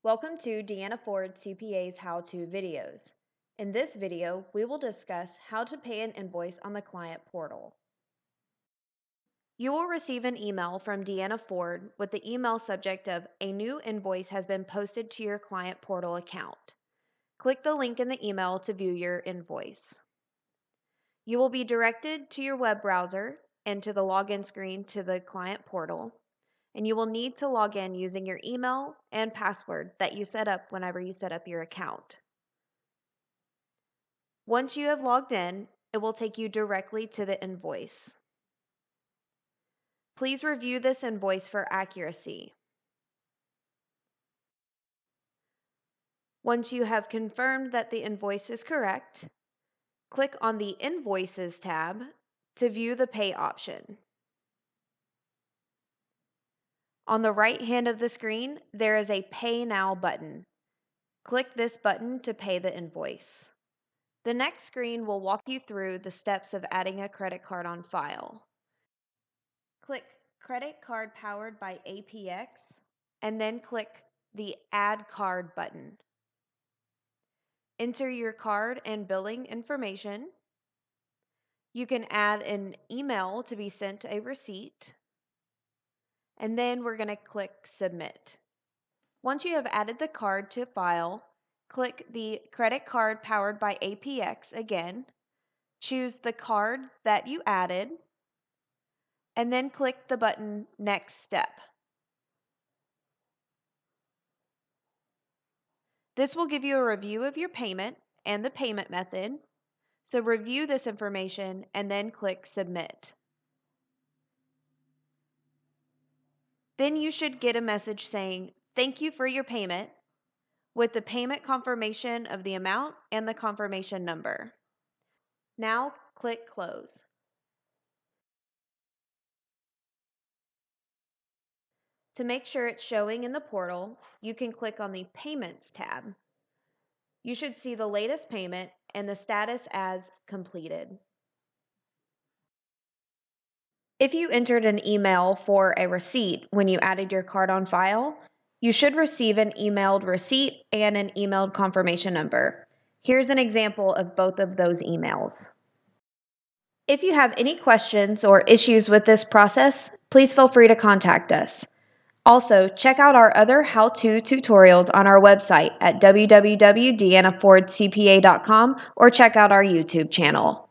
Welcome to Deanna Ford CPA's how-to videos. In this video, we will discuss how to pay an invoice on the client portal. You will receive an email from Deanna Ford with the email subject of "A new invoice has been posted to your client portal account." Click the link in the email to view your invoice. You will be directed to your web browser and to the login screen to the client portal, and you will need to log in using your email and password that you set up whenever you set up your account. Once you have logged in, it will take you directly to the invoice. Please review this invoice for accuracy. Once you have confirmed that the invoice is correct, click on the Invoices tab to view the pay option. On the right hand of the screen, there is a Pay Now button. Click this button to pay the invoice. The next screen will walk you through the steps of adding a credit card on file. Click Credit Card Powered by APX, and then click the Add Card button. Enter your card and billing information. You can add an email to be sent a receipt, and then we're going to click Submit. Once you have added the card to file, click the Credit Card Powered by APX again, choose the card that you added, and then click the button Next Step. This will give you a review of your payment and the payment method, so review this information and then click Submit. Then you should get a message saying, "Thank you for your payment," with the payment confirmation of the amount and the confirmation number. Now click Close. To make sure it's showing in the portal, you can click on the Payments tab. You should see the latest payment and the status as completed. If you entered an email for a receipt when you added your card on file, you should receive an emailed receipt and an emailed confirmation number. Here's an example of both of those emails. If you have any questions or issues with this process, please feel free to contact us. Also, check out our other how-to tutorials on our website at www.deannafordcpa.com or check out our YouTube channel.